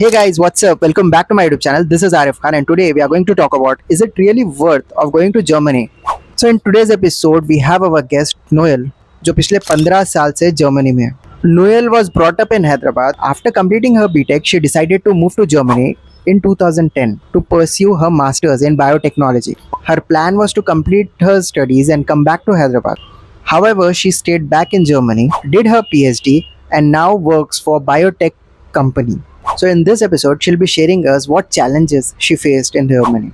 Hey guys, what's up? Welcome back to my YouTube channel. This is Arif Khan, and today we are going to talk about is it really worth of going to Germany? So in today's episode, we have our guest Noel, जो पिछले 15 साल से Germany में है. Noel was brought up in Hyderabad. After completing her BTech, she decided to move to Germany in 2010 to pursue her masters in biotechnology. Her plan was to complete her studies and come back to Hyderabad. However, she stayed back in Germany, did her PhD, and now works for biotech company. So in this episode, she'll be sharing us what challenges she faced in Germany.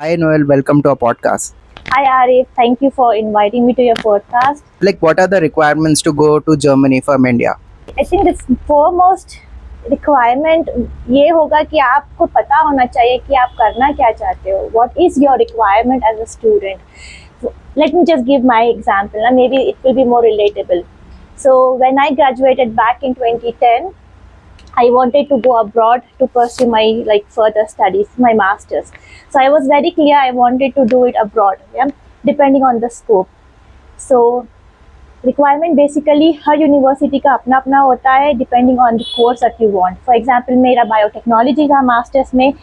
Hi Noel, welcome to our podcast. Hi Arif, thank you for inviting me to your podcast. Like, what are the requirements to go to Germany from India? I think the foremost requirement ये होगा कि आपको पता होना चाहिए कि आप करना क्या चाहते हो. What is your requirement as a student? Let me just give my example. Maybe it will be more relatable. So when I graduated back in 2010, I wanted to go abroad to pursue my further studies, my masters. So I was very clear I wanted to do it abroad, yeah, depending on the scope. So requirement basically her university का अपना अपना होता है depending on the course that you want. For example, मेरा biotechnology था masters में.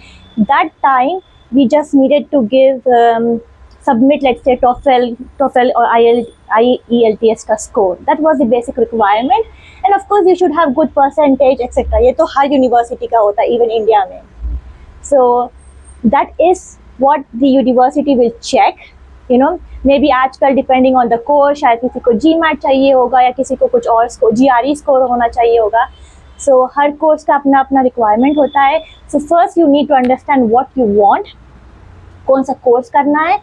That time we just needed to give submit, let's say, TOEFL or IELTS का score. That was the basic requirement. And of course you should have good percentage etc. ये तो हर university का होता है, even India में. So that is what the university will check. You know, maybe आजकल depending on the course, शायद किसी को GMAT चाहिए होगा या किसी को कुछ और GRE score होना चाहिए होगा. So हर कोर्स का अपना अपना रिक्वायरमेंट होता है. So first you need to understand what you want, कौन सा कोर्स करना है,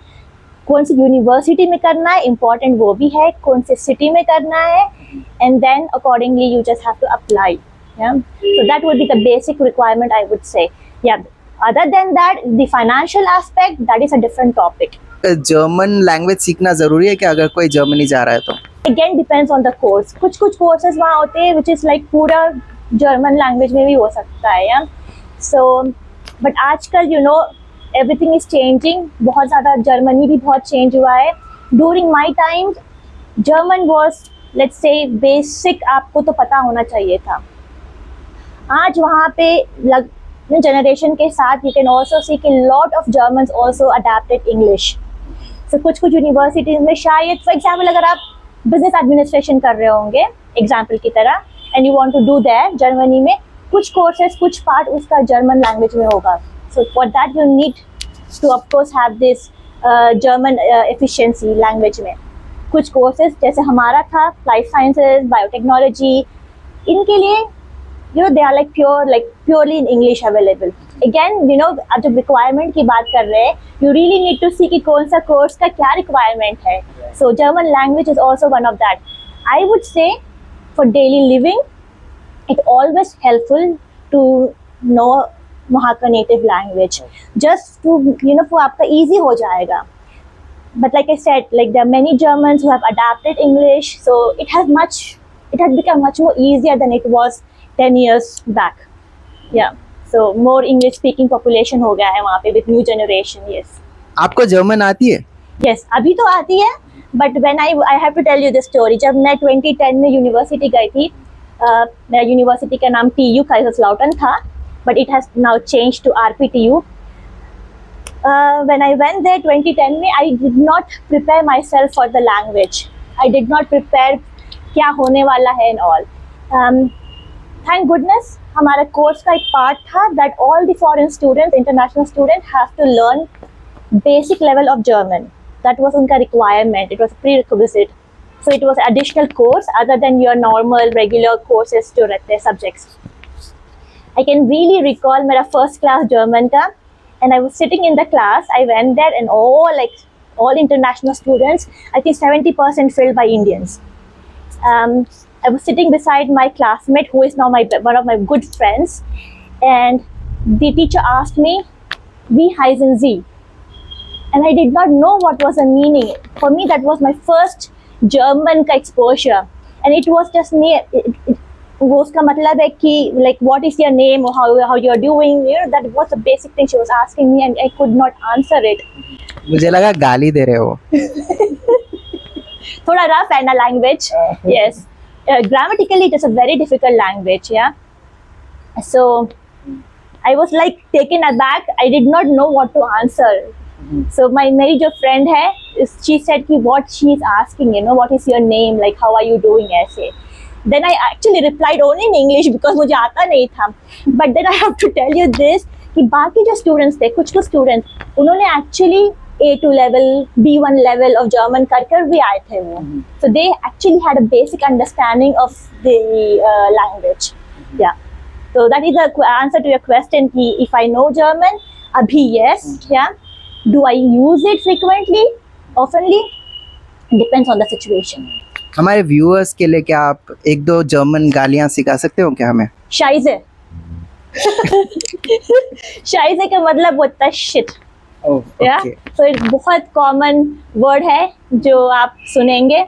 कौन सी यूनिवर्सिटी में करना है, इम्पॉर्टेंट वो भी है, कौन से सिटी में करना है, and then accordingly you just have to apply. Yeah, so that would be the basic requirement, I would say. Yeah, other than that, the financial aspect, that is a different topic. German language सीखना जरूरी है क्या अगर कोई Germany जा रहा है तो? Again depends on the course. कुछ कोर्सेज वहाँ होते हैं which is like पूरा जर्मन लैंग्वेज में भी हो सकता है. Yeah, so but आजकल you know everything is changing. बहुत ज़्यादा जर्मनी भी बहुत चेंज हुआ है. During my time, German was, let's say, basic आपको तो पता होना चाहिए था. आज वहाँ पे जनरेशन के साथ you can also see कि lot of Germans also adapted English. So कुछ यूनिवर्सिटीज में शायद फॉर एग्जाम्पल अगर आप बिजनेस एडमिनिस्ट्रेशन कर रहे होंगे एग्जाम्पल की तरह and you want to do that Germany में, कुछ कोर्सेज कुछ पार्ट उसका जर्मन लैंग्वेज में होगा. So for that you need two of course have this German efficiency language में. कुछ कोर्सेज जैसे हमारा था लाइफ साइंसेज, बायोटेक्नोलॉजी, इनके लिए you know they are purely in English available. Again you know आप जब requirement की बात कर रहे हैं you really need to see कि कौन सा course का क्या requirement है. So German language is also one of that. I would say for daily living it always helpful to know वहाँ का native language just to you know वो आपका easy हो जाएगा. But like I said, like there are many Germans who have adapted English, so it has become much more easier than it was 10 years back. Yeah, so more English speaking population हो गया है वहाँ पे with new generation. Yes. आपको German आती है? Yes, अभी तो आती है, but when I have to tell you this story. जब मैं 2010 में यूनिवर्सिटी गई थी, मेरा यूनिवर्सिटी का नाम TU Kaiserslautern था, but it has now changed to RPTU. When I went there 2010 में, I did not prepare myself for the language. I did not prepare क्या होने वाला है and all. Thank goodness हमारा कोर्स का एक पार्ट था that all the foreign students, international students have to learn basic level of German. That was उनका requirement. It was a prerequisite. So it was additional course other than your normal regular courses to रहते subjects. I can really recall मेरा first class German का, and I was sitting in the class. I went there and all international students, I think 70% filled by Indians. I was sitting beside my classmate who is now one of my good friends, and the teacher asked me, "Wie heißen Sie?" And I did not know what was the meaning. For me, that was my first German का exposure, and it was just me. वो उसका मतलब है कि like what is your name or how you are doing. You know, that was the basic thing she was asking me, and I could not answer it. मुझे लगा गाली दे रहे हो. थोड़ा rough है ना language. Yes. Grammatically it is a very difficult language. Yeah, so I was like taken aback. I did not know what to answer. So my मेरी जो friend है, she said कि what she is asking, you know, what is your name, like how are you doing ऐसे. Then I actually replied only in English because मुझे आता नहीं था. But then I have to tell you this कि बाकी जो students थे, कुछ students, उन्होंने actually A2 level, B1 level of German कर भी आए थे वो. So they actually had a basic understanding of the language. Yeah. So that is the answer to your question. कि if I know German, अभी yes, yeah. Do I use it frequently, oftenly? Depends on the situation. हमारे viewers के लिए क्या आप एक दो German गालियां सिखा सकते हो क्या हमें? Scheiße. Scheiße का मतलब होता है shit. Yeah. Okay So it's बहुत common word है जो आप सुनेंगे.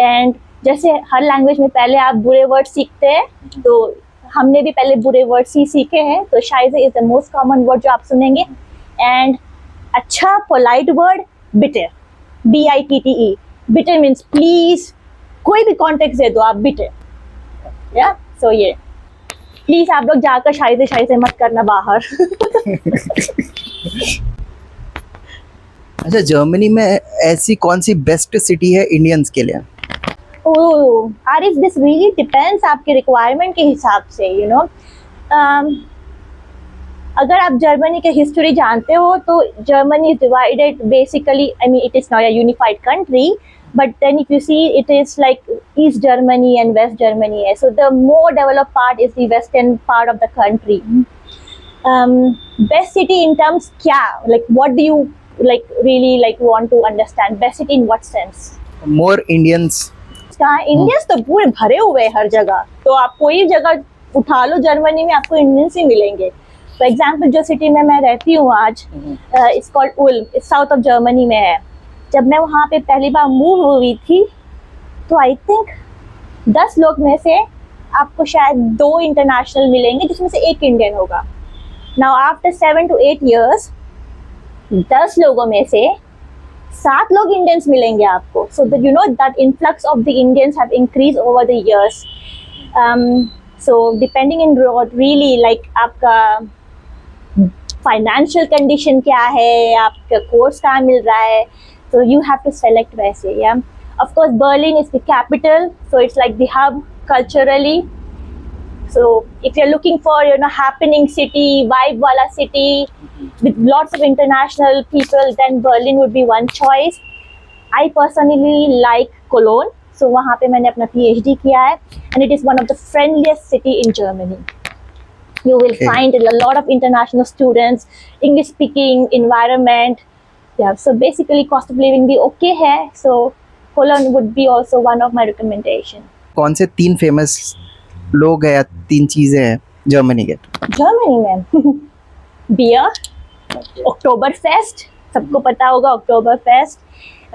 And जैसे हर लैंग्वेज में पहले आप बुरे वर्ड सीखते हैं, तो हमने भी पहले बुरे वर्ड्स ही सीखे हैं. तो Scheiße is the most common word जो आप सुनेंगे. And अच्छा polite word bitte. BITTE. Bitte means please. कोई भी कॉन्टेक्स्ट दे दो आप बिटे. या सो ये प्लीज आप लोग जाकर शायद मत करना बाहर. अच्छा, जर्मनी में ऐसी कौन सी बेस्ट सिटी है इंडियंस के लिए? ओह आरिफ, दिस रियली डिपेंड्स आपके रिक्वायरमेंट के हिसाब से, यू नो. अगर आप जर्मनी के हिस्ट्री जानते हो तो Germany is divided basically, I mean it is not a unified country, but then if you see it is like East Germany and West Germany, so the more developed part is the western part of the country. Best city in terms kya, like what do you like really like want to understand? Best city in what sense? More Indians. Indians तो पूरे भरे हुए हैं हर जगह, तो आप कोई जगह उठा लो जर्मनी में आपको इंडियंस ही मिलेंगे. फॉर एग्जाम्पल जो सिटी में मैं रहती हूँ आज, it's called Uloom, south of Germany में है. जब मैं वहाँ पे पहली बार मूव हुई थी तो आई थिंक 10 लोग में से आपको शायद 2 इंटरनेशनल मिलेंगे जिसमें से एक इंडियन होगा. नाउ आफ्टर 7 to 8 years 10 लोगों में से 7 लोग इंडियंस मिलेंगे आपको. So that you know that influx of the Indians have increase over the years. So depending in really like आपका फाइनेंशियल कंडीशन क्या है, आपका कोर्स कहाँ मिल रहा है, so you have to select वैसे. Yeah, of course Berlin is the capital, so it's like the hub culturally. So if you're looking for, you know, happening city, vibe wala city with lots of international people, then Berlin would be one choice. I personally like Cologne, so वहाँ पे मैंने अपना PhD किया है, and it is one of the friendliest city in Germany. You will find a lot of international students, English speaking environment. Yeah, so basically cost of living भी okay है, so Cologne would be also one of my recommendation. कौन से 3 famous लोग हैं या 3 चीजें हैं Germany के? जर्मनी में बियर, Oktoberfest, सबको पता होगा Oktoberfest,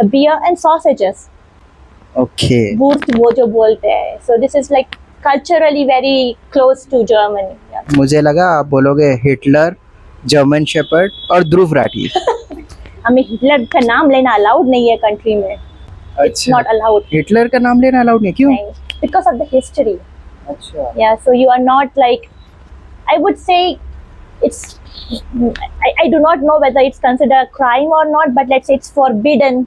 beer and sausages. Okay. Wurst वो जो बोलते हैं. So this is like culturally very close to Germany. Yeah. मुझे लगा आप बोलोगे हिटलर, जर्मन शेपर्ड और ध्रुव राठी. हमें हिटलर का नाम लेना अलाउड नहीं है कंट्री में. It's not allowed. हिटलर का नाम लेना अलाउड नहीं, क्यों? नहीं, because of the history. अच्छा. Yeah, so you are not like, I would say it's, I do not know whether it's considered a crime or not, but let's say it's forbidden.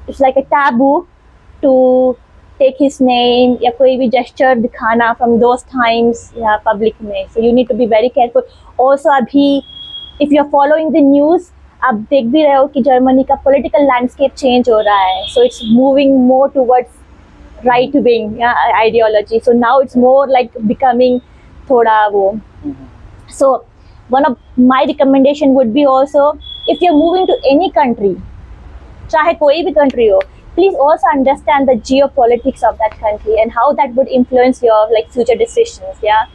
It's like a taboo to take his name या कोई भी gesture दिखाना from those times या public में. So you need to be very careful. Also अभी if you are following the news, आप देख भी रहे हो कि जर्मनी का political landscape change हो रहा है. So it's moving more towards right wing ideology. So now it's more like becoming थोड़ा वो. So one of my recommendation would be also, if you're moving to any country, चाहे कोई भी country हो, please also understand the geopolitics of that country and how that would influence your like future decisions. Yeah.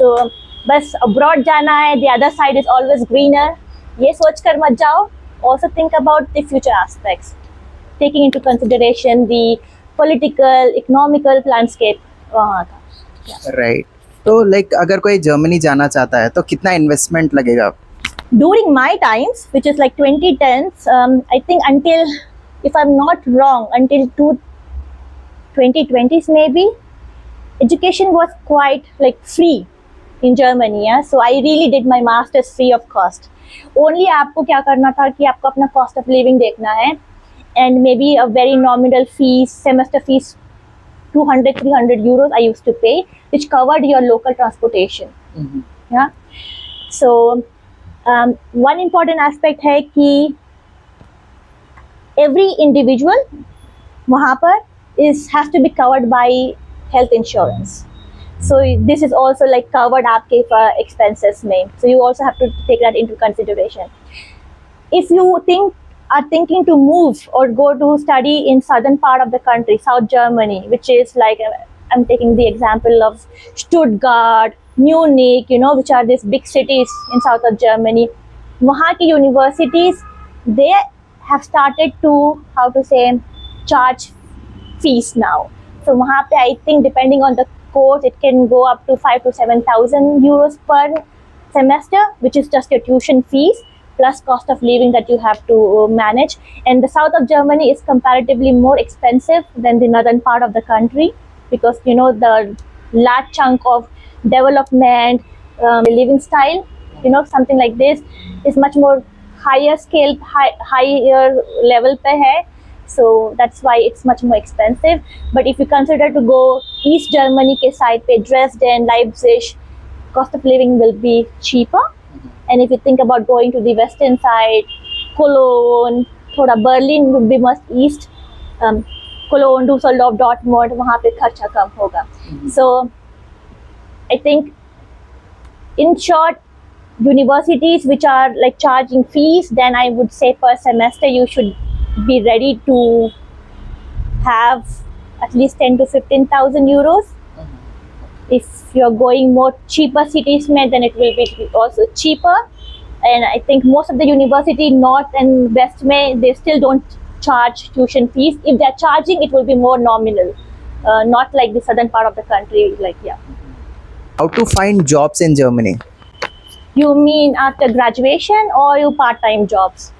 So बस abroad जाना है, the other side is always greener. ये सोच कर मत जाओ. Also think about the future aspects, taking into consideration the political, economical landscape वहाँ का. राइट. तो लाइक अगर कोई जर्मनी जाना चाहता है तो कितना इन्वेस्टमेंट लगेगा? During my times, which is like 2010s, I think until, if I'm not wrong, until 2020s maybe, education was quite like free. in Germany. Yeah? So I really did my master's free of cost. Only आपको क्या करना था कि आपको अपना cost of living देखना है, and maybe a very nominal fees, semester fees, 200-300 euros I used to pay, which covered your local transportation. Yeah. So one important aspect है कि every individual वहाँ पर has to be covered by health insurance. So this is also like covered आपके expenses में. So you also have to take that into consideration. If you are thinking to move or go to study in southern part of the country, South Germany, which is like, I'm taking the example of Stuttgart, Munich, which are these big cities in south of Germany. वहाँ की universities, they have started to, how to say, charge fees now. So वहाँ पे I think depending on the course, it can go up to 5,000 to 7,000 euros per semester, which is just your tuition fees plus cost of living that you have to manage. And the south of Germany is comparatively more expensive than the northern part of the country, because the large chunk of development, living style, something like this is much more higher scale, higher level pe hai. So that's why it's much more expensive. But if you consider to go East Germany ke side pe, Dresden, Leipzig, cost of living will be cheaper. And if you think about going to the western side, Cologne, thoda Berlin would be much east, Cologne, Düsseldorf, Dortmund, वहाँ पे खर्चा कम होगा. So I think, in short, universities which are like charging fees, then I would say per semester you should be ready to have at least 10 to 15,000 euros. If you're going more cheaper cities mein, then it will be also cheaper. And I think most of the university north and west mein, they still don't charge tuition fees. If they're charging, it will be more nominal, not like the southern part of the country. Like, yeah. How to find jobs in Germany? You mean after graduation or you part-time jobs?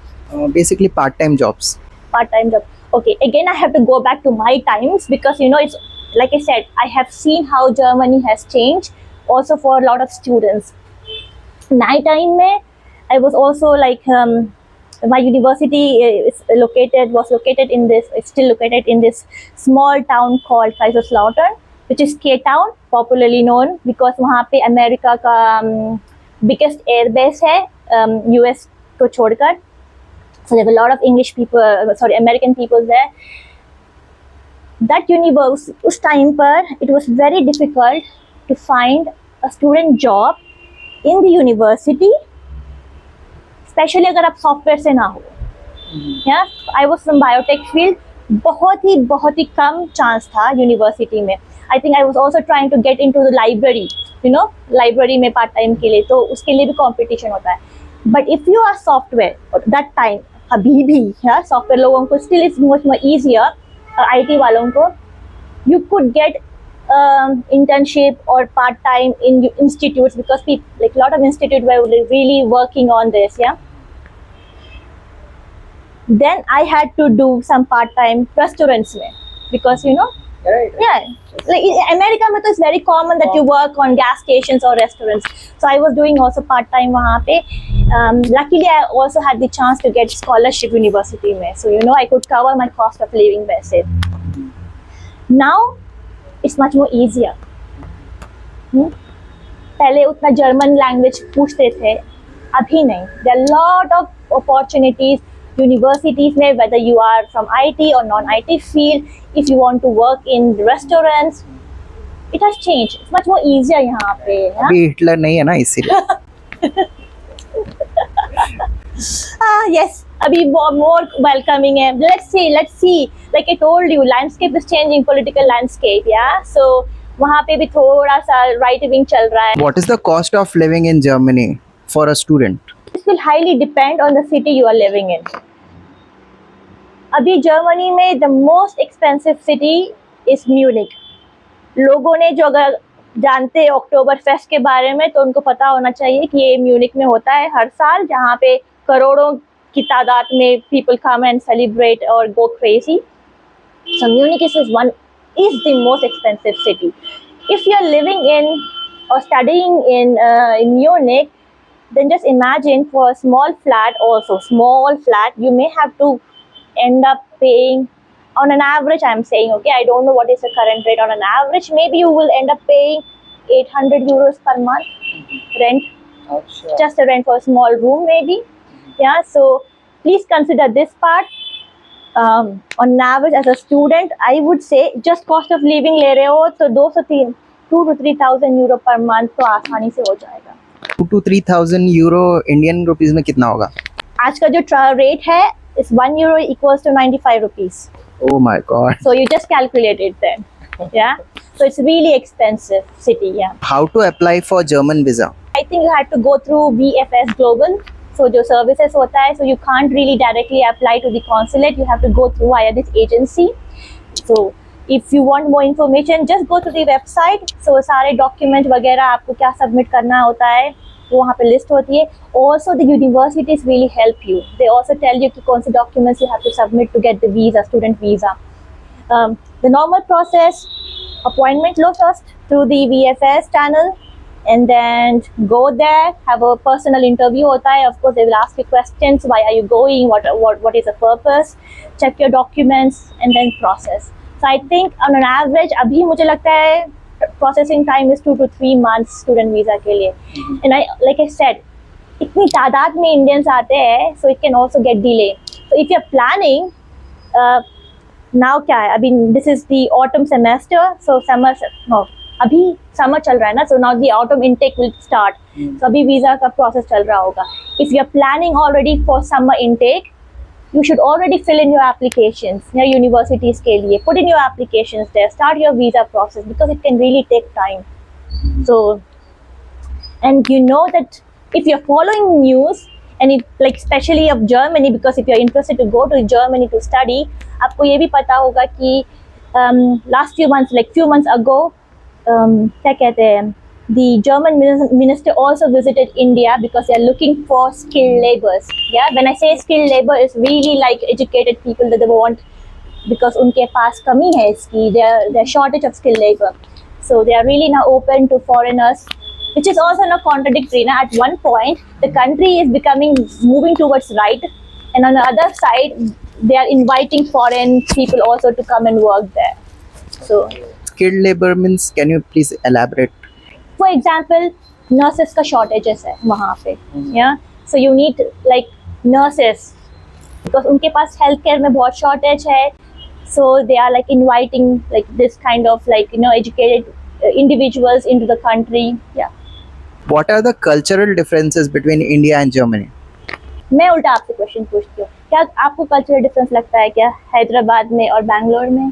Basically part-time jobs. Part-time job. Okay, again I have to go back to my times, because it's like I said, I have seen how Germany has changed also for a lot of students. My time mein, I was also like, my university was located in this, it's still located in this small town called Kaiserslautern, which is K-Town, popularly known because वहाँ पे America का biggest air base है, US को छोड़कर. So there were a lot of American people there. That universe, उस time पर, it was very difficult to find a student job in the university, especially अगर आप software से ना हो. Yeah, I was from biotech field. बहुत ही कम chance था university में. I think I was also trying to get into the library, library में part time के लिए, तो उसके लिए भी competition होता है. But if you are software, that time, अभी भी, yeah, software लोगों को still is much more easier, IT वालों को, you could get internship or part time in institutes, because people, like a lot of institutes were really working on this, yeah. Then I had to do some part time restaurants में, because Right. yeah, like in America mein to it's very common that you work on gas stations or restaurants. So I was doing also part time वहाँ पे. Luckily I also had the chance to get scholarship university में, so I could cover my cost of living वैसे. Now it's much more easier. पहले उतना German language पूछते थे, अभी नहीं. There are a lot of opportunities universities में, whether you are from IT or non-IT field. If you want to work in restaurants, it has changed. It's much more easier यहाँ पे. अभी Hitler नहीं है ना इसीलिए. Yes, अभी more welcoming है. Let's see. Like I told you, landscape is changing, political landscape. Yeah, so वहाँ पे भी थोड़ा सा right wing चल रहा है. What is the cost of living in Germany for a student? This will highly depend on the city you are living in. अभी Germany में the most expensive city is Munich. लोगों ने जो अगर जानते हैं अक्टूबर फेस्ट के बारे में, तो उनको पता होना चाहिए कि ये म्यूनिक में होता है हर साल, जहाँ पे करोड़ों की तादाद में people come and celebrate or go crazy. So Munich is the most expensive city. If you are living in or studying in Munich, then just imagine for a small flat, also small flat, you may have to end up paying, on an average I'm saying, okay, I don't know what is the current rate, on an average maybe you will end up paying 800 euros per month rent, just a rent for a small room maybe. Yeah, so please consider this part. On an average as a student, I would say just cost of living ले रहे हो तो 2 to 3,000 euro per month तो आसानी से हो जाएगा. 2 to 3,000 euro Indian rupees में कितना होगा? आज का जो रेट है is 1 euro equals to 95 rupees. Oh my god. So you just calculate it then. Yeah. So it's really expensive city. Yeah. How to apply for German visa? I think you have to go through VFS Global. So जो services होता है, so you can't really directly apply to the consulate. You have to go through via this agency. So if you want more information, just go to the website. So सारे document वगैरह आपको क्या submit करना होता है वो वहाँ पे list होती है. Also the universities really help you. They also tell you कि कौन से documents you have to submit to get the visa, student visa. The normal process, appointment low first through the VFS channel, and then go there, have a personal interview होता है. Of course they will ask you questions, why are you going, what is the purpose, check your documents and then process. So I think on an average अभी मुझे लगता है processing time is 2 to 3 months student visa के लिए. And like I said, इतनी तादाद में Indians आते हैं, so it can also get delay. So if you're planning, now क्या है, अभी this is the autumn semester, so अभी समर चल रहा है ना, so now the autumn intake will start. So अभी वीजा का प्रोसेस चल रहा होगा. If you are planning already for summer intake, you should already fill in your applications या universities के लिए. Put in your applications there, start your visa process because it can really take time. So, and you know that if you're following news and it, like especially of Germany, because if you're interested to go to Germany to study, आपको ये भी पता होगा कि last few months ago, क्या कहते हैं, the German minister also visited India because they are looking for skilled laborers. Yeah, when I say skilled labor, it's really like educated people that they want, because उनके पास कमी है इसकी, there shortage of skilled labor. So they are really now open to foreigners, which is also not contradictory. Now at one point, the country is moving towards right, and on the other side, they are inviting foreign people also to come and work there. So Skilled labor means, can you please elaborate? for example, nurses का shortages है वहाँ पे. Yeah, so you need like nurses because उनके पास healthcare में बहुत shortage है. So they are like inviting like this kind of like educated individuals into the country. Yeah. What are the cultural differences between India and Germany? मैं उल्टा आपसे question पूछती हूँ, क्या आपको कल्चरल डिफरेंस लगता है क्या हैदराबाद में और बैंगलोर में,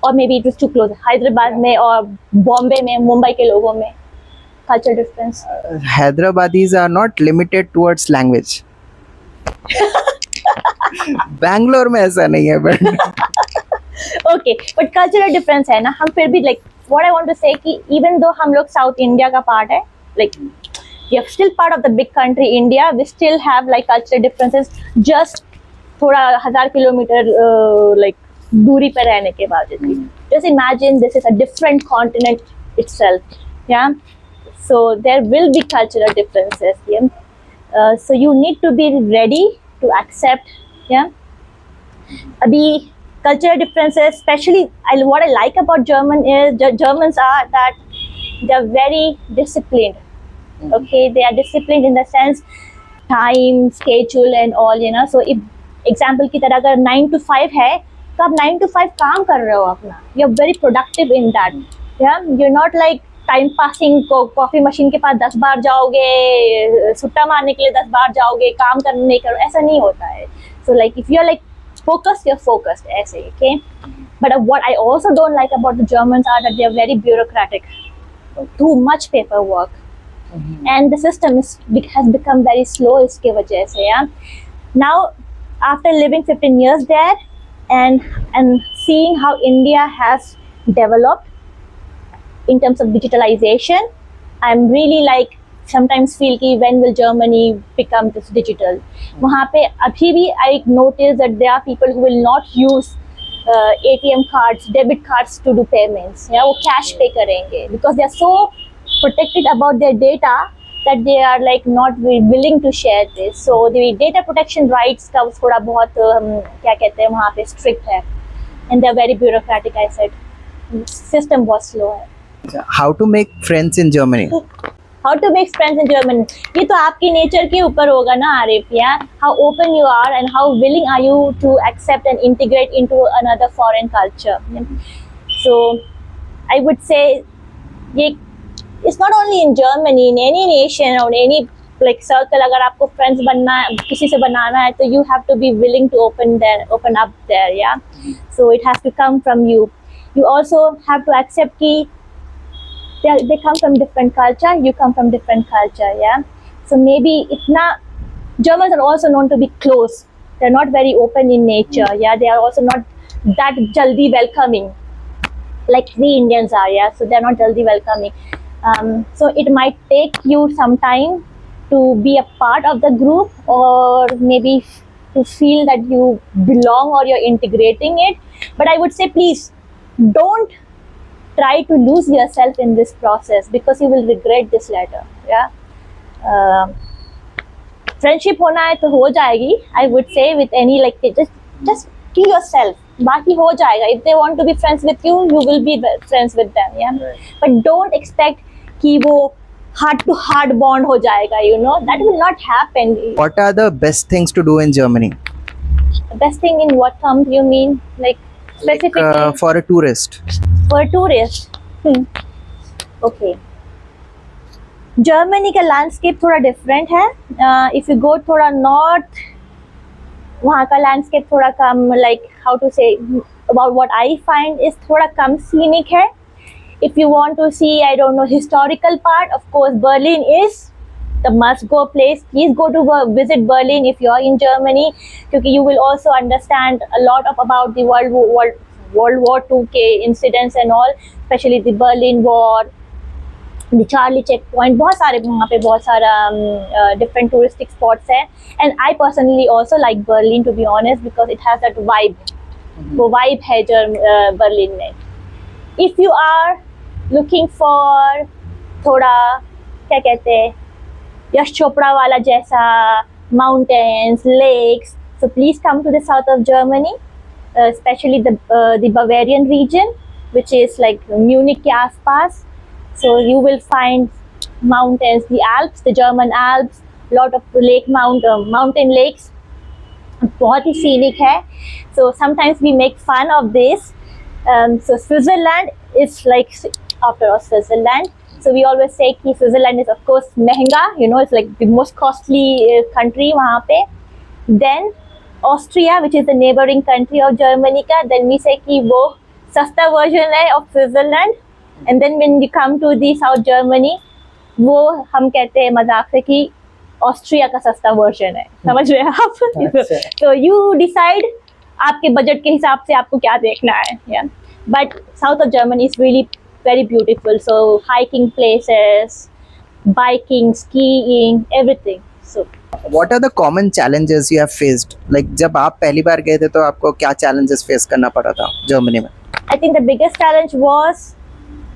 और may be it is too close, Hyderabad में और बॉम्बे में, मुंबई के लोगों में cultural difference? Hyderabadis are not limited towards language. Bangalore में ऐसा नहीं है but okay, but cultural difference है ना. हम फिर भी like what I want to say कि इवन दो हम लोग साउथ इंडिया का पार्ट है, like we are still part of the big country India, we still have like cultural differences, just थोड़ा 1000 किलोमीटर like दूरी पर रहने के बावजूद भी. Just imagine this is a different continent itself. Yeah, so there will be cultural differences. Yeah, so you need to be ready to accept. Yeah, अभी cultural differences, especially what I like about Germans are that they are very disciplined. Okay, they are disciplined in the sense time, schedule and all, so if example की तरह अगर 9 to 5 है तो आप 9 to 5 काम कर रहे हो अपना, you're very productive in that. Yeah, you're not like time passing, coffee machine के पास 10 बार जाओगे, सुट्टा मारने के लिए 10 बार जाओगे, काम करने नहीं करो, ऐसा नहीं होता है. So like if you're like focused, you're focused ऐसे. Okay, but what I also don't like about the Germans are that they are very bureaucratic. Too much paperwork. And the system has become very slow इसके वजह से. Yeah, now after living 15 years there and seeing how India has developed in terms of digitalization, I'm really like sometimes feel कि when will Germany become this digital. वहाँ पे अभी भी I notice that there are people who will not use ATM cards, debit cards to do payments. Yeah, वो cash pay करेंगे because they are so protected about their data, that they are like not willing to share this. So the data protection rights का थोड़ा बहुत क्या कहते हैं वहाँ पे strict है, and they are very bureaucratic. I said system बहुत slow है. How to make friends in Germany? How to make friends in German? ये तो आपकी नेचर के ऊपर होगा ना आरिफ, या how open you are and how willing are you to accept and integrate into another foreign culture. So I would say ये it's not only in Germany, in any nation or any like circle. अगर आपको friends बनना है, किसी से बनाना है, तो you have to be willing to open up there, yeah. So it has to come from you. You also have to accept कि they come from different culture, you come from different culture, yeah. So maybe itna Germans are also known to be close. They're not very open in nature, yeah. They are also not that jaldi welcoming like we Indians are, yeah. So they're not jaldi welcoming. So it might take you some time to be a part of the group, or maybe to feel that you belong or you're integrating it. But I would say please don't try to lose yourself in this process, because you will regret this later, yeah. Friendship होना है तो हो जाएगी. I would say with any like just be yourself. बाकी हो जाएगा. If they want to be friends with you, you will be friends with them, yeah. Right. But don't expect कि वो heart to heart bond हो जाएगा. You know that will not happen. What are the best things to do in Germany? Best thing in what terms you mean? Like specifically for a tourist. For a tourist. Okay. Germany का landscape थोड़ा different है. If you go थोड़ा north, वहाँ का landscape थोड़ा कम like how to say about what I find is थोड़ा कम सीनिक है. If you want to see I don't know historical part, of course Berlin is the must go place. Please go to visit Berlin if you're in Germany, because you will also understand a lot about the World War II के incidents and all, especially the Berlin War, the Charlie checkpoint. बहुत सारे वहाँ पे बहुत सारा different touristic spots है. And I personally also like Berlin, to be honest, because it has that vibe. वो vibe है Berlin में. If you are looking for थोड़ा क्या कहते हैं यश चोपड़ा वाला जैसा mountains, lakes, so please come to the south of Germany, especially the Bavarian region, which is like Munich के आसपास. So you will find mountains, the Alps, the German Alps, lot of mountain lakes. बहुत ही scenic है. So sometimes we make fun of this. So Switzerland is like after all Switzerland. So we always say कि Switzerland is of course महंगा, you know, it's like the most costly country वहाँ पे. Then Austria, which is the neighboring country of Germany का, then we say कि वो सस्ता version है of Switzerland. And then when you come to the South Germany, वो हम कहते हैं मजाक से कि ऑस्ट्रिया का सस्ता वर्जन है. समझ रहे हैं आप? तो you decide आपके बजट के हिसाब से आपको क्या देखना है. Yeah. But south of Germany is really very beautiful. So hiking places, biking, skiing, everything. So what are the common challenges you have faced? Like जब आप पहली बार गए थे तो आपको क्या challenges face करना पड़ा था जर्मनी में? I think the biggest challenge was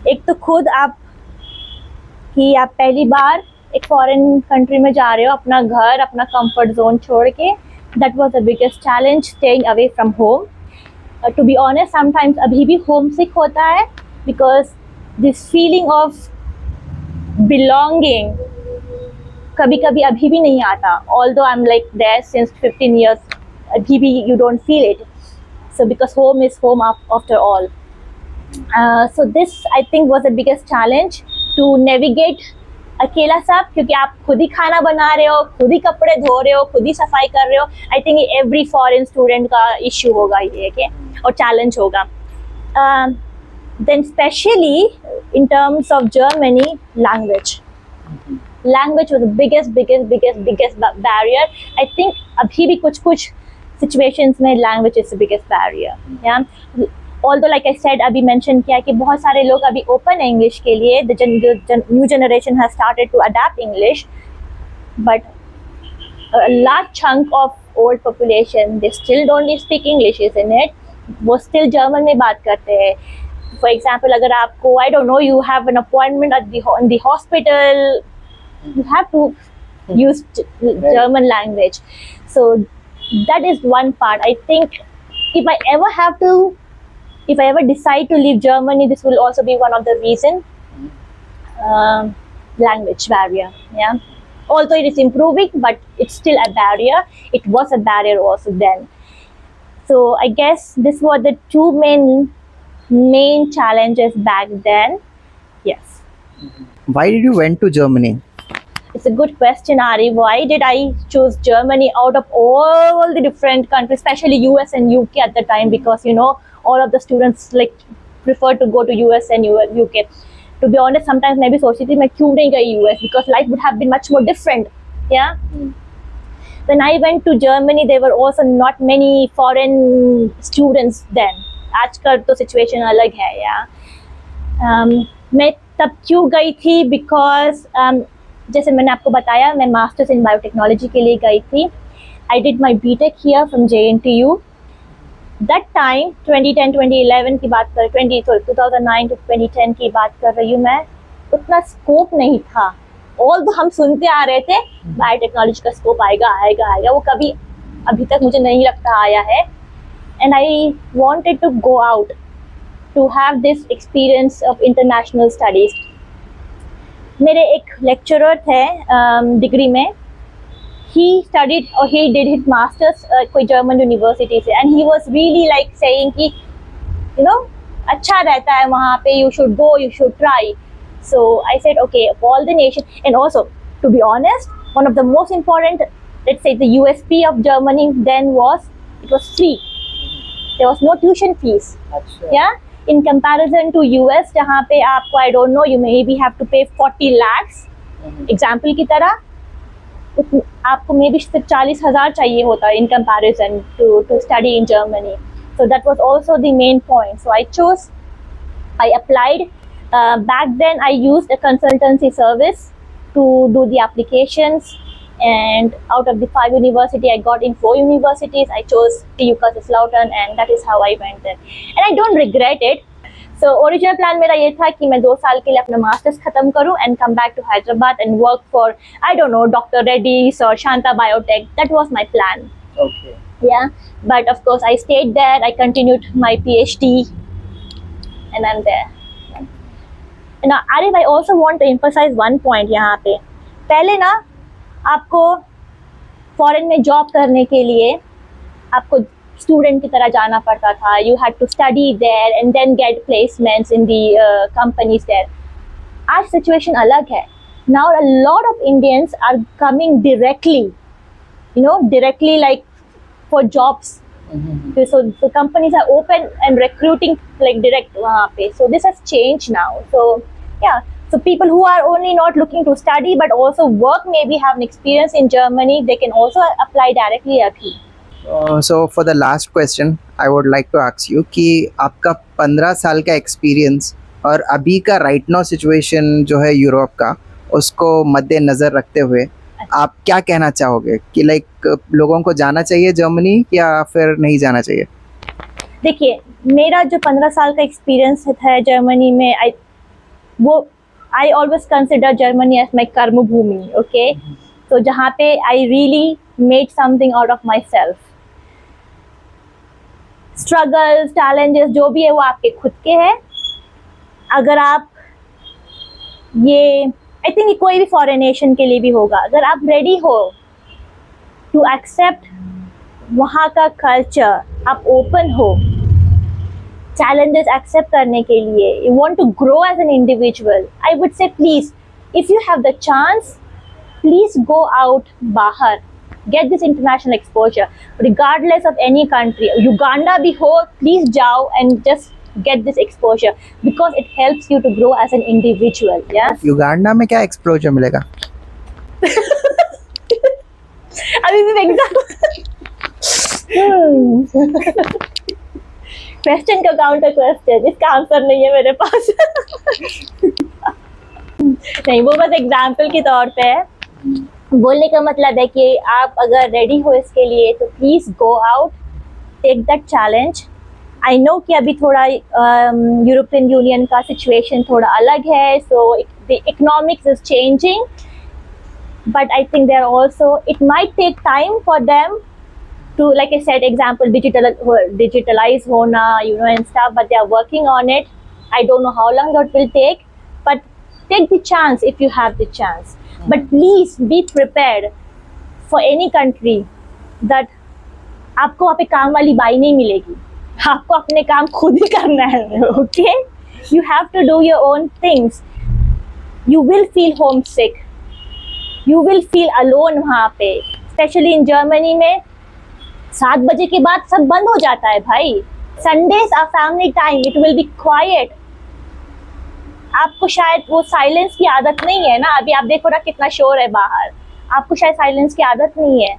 एक तो खुद आप कि आप पहली बार एक फॉरेन कंट्री में जा रहे हो, अपना घर, अपना कंफर्ट जोन छोड़ के. That was the biggest challenge, staying away from home. To be honest, sometimes अभी भी homesick होता है, because this feeling of belonging कभी कभी अभी भी नहीं आता. Although I'm like there since 15 years, अभी भी you don't feel it. So because home is home after all. So this I think was the biggest challenge, to navigate अकेला सब, क्योंकि आप खुद ही खाना बना रहे हो, खुद ही कपड़े धो रहे हो, खुद ही सफाई कर रहे हो. I think every foreign student का इश्यू होगा ये के, और चैलेंज होगा. Then especially in terms of Germany, language. Language was the biggest barrier. I think अभी भी कुछ situations में language is the biggest barrier. Yeah. Although like I said, अभी mention किया कि बहुत सारे लोग अभी open English के लिए, the new generation has started to adapt English, but a large chunk of old population, they still don't speak English, isn't it? वो still German में बात करते हैं. For example, अगर आपको I don't know, you have an appointment at in the hospital, you have to use German language. So that is one part. I think if I ever decide to leave Germany, this will also be one of the reason. Language barrier, yeah. Although it is improving, but it's still a barrier. It was a barrier also then. So I guess this were the two main challenges back then. Yes. Why did you went to Germany? It's a good question, Ari. Why did I choose Germany out of all the different countries, especially US and UK at the time? Because all of the students like prefer to go to US and UK. To be honest, sometimes maybe सोचती थी मैं क्यों नहीं गई US, because life would have been much more different. Yeah. When I went to Germany, there were also not many foreign students then. आजकल तो situation अलग है, yeah. मैं तब क्यों गई थी? Because जैसे मैंने आपको बताया, मैं मास्टर्स इन बायोटेक्नोलॉजी के लिए गई थी. I did my BTech here from JNTU. That time 2010-2011 की बात कर 2009 to 2010 की बात कर रही हूँ मैं. उतना स्कोप नहीं था. ऑल हम सुनते आ रहे थे बायोटेक्नोलॉजी का स्कोप आएगा, वो कभी अभी तक मुझे नहीं लगता आया है. And I wanted to go out to have this experience of international studies. मेरे एक लेक्चरर थे डिग्री में. he studied or he did his masters कोई जर्मन यूनिवर्सिटी से, and he was really like saying कि अच्छा रहता है वहाँ पे, you should go, you should try. So I said okay, of all the nation, and also to be honest, one of the most important, let's say the USP of Germany then was it was free. There was no tuition fees. Yeah, in comparison to US जहाँ पे आपको I don't know, you maybe have to pay 40 lakhs. Example की तरह आपको may be सिर्फ 40,000 चाहिए होता है in comparison to study in Germany. So that was also the main point. So I applied. Back then I used a consultancy service to do the applications, and out of the 5 university I got in 4 universities. I chose TU Kaiserslautern, and that is how I went there, and I don't regret it. So original plan मेरा ये था कि मैं 2 साल के लिए अपना masters खत्म करूँ and come back to Hyderabad and work for I don't know Dr. Reddy's or Shanta Biotech. That was my plan. Okay. Yeah, but of course I stayed there. I continued my PhD, and I'm there. And Arif, I also want to emphasize one point यहाँ पे. पहले ना आपको foreign में job करने के लिए आपको स्टूडेंट की तरह जाना पड़ता था. You had to study there and then get placements in the companies there. आज सिचुएशन अलग है. Now a lot of Indians are coming directly like for jobs. So companies are open and recruiting like direct वहाँ पे. So this has changed now. So yeah, so people who are only not looking to study but also work, maybe have an experience in Germany, they can also apply directly अभी. So for the last question, I would like to ask you कि आपका 15 साल का experience और अभी का right now situation जो है यूरोप का, उसको मद्देनज़र रखते हुए आप क्या कहना चाहोगे कि लाइक लोगों को जाना चाहिए जर्मनी या फिर नहीं जाना चाहिए? देखिए, मेरा जो 15 साल का एक्सपीरियंस है जर्मनी में, I always consider Germany as my कर्म भूमि. ओके, तो जहाँ पे I really made something out of myself. Struggles, challenges जो भी है वो आपके खुद के हैं. अगर आप ये आई थिंक कोई भी फॉरेन नेशन के लिए भी होगा, अगर आप रेडी हो टू एक्सेप्ट वहाँ का कल्चर, आप ओपन हो challenges एक्सेप्ट करने के लिए, you want to grow as an individual, I would say please, if you have the chance, please go out बाहर, get this international exposure regardless of any country. Uganda भी हो, please जाओ and just get this exposure because it helps you to grow as an individual. Yeah. Uganda में क्या exposure मिलेगा? अभी भी question का काउंटर क्वेश्चन, इसका आंसर नहीं है मेरे पास. नहीं, वो बस एग्जाम्पल के तौर पे है. बोलने का मतलब है कि आप अगर रेडी हो इसके लिए तो please go out, take that challenge I know कि अभी थोड़ा यूरोपियन यूनियन का सिचुएशन थोड़ा अलग है, so the economics is changing, but I think they're also, it might take time for them to, like I said, example digitalize hona, you know, and stuff, but they are working on it. I don't know how long that will take, but take the chance if you have the chance. But please be prepared for any country that आपको वहाँ पे काम वाली by नहीं मिलेगी, आपको अपने काम खुद ही करना है. Okay, you have to do your own things. You will feel homesick, you will feel alone वहाँ पे, स्पेशली इन जर्मनी में 7 बजे के बाद सब बंद हो जाता है भाई. Sundays are family time, it will be quiet. आपको शायद वो साइलेंस की आदत नहीं है ना, अभी आप देखो ना कितना शोर है बाहर, आपको शायद साइलेंस की आदत नहीं है,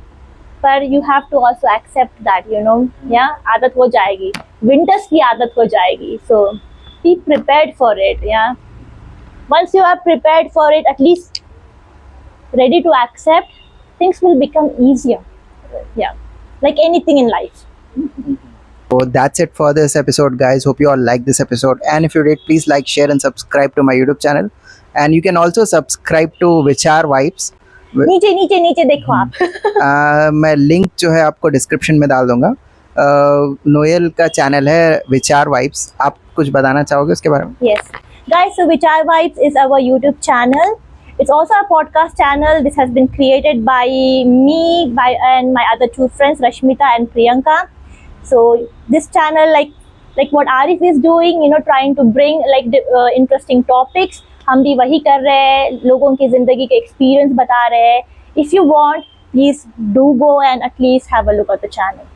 पर you have to also accept that, you know, yeah आदत हो जाएगी, विंटर्स की आदत हो जाएगी. So be prepared for it. Yeah once you are prepared for it, at least ready to accept, things will become easier. Yeah, like anything in life. So that's it for this episode, guys. Hope you all like this episode, and if you did, please like, share and subscribe to my YouTube channel, and you can also subscribe to Vichar Vibes. नीचे नीचे नीचे देखो आप. मैं link जो है आपको description में डाल दूंगा. नोएल का चैनल है विचार वाइब्स. आप कुछ बताना चाहोगे उसके बारे में? Yes, guys. So Vichar Vibes is our YouTube channel. It's also a podcast channel. This has been created by me and my other two friends, Rashmita and Priyanka. So this channel, like what Arif is doing, you know, trying to bring like interesting topics. हम भी वही कर रहे हैं, लोगों की ज़िंदगी के experience बता रहे हैं. If you want, please do go and at least have a look at the channel.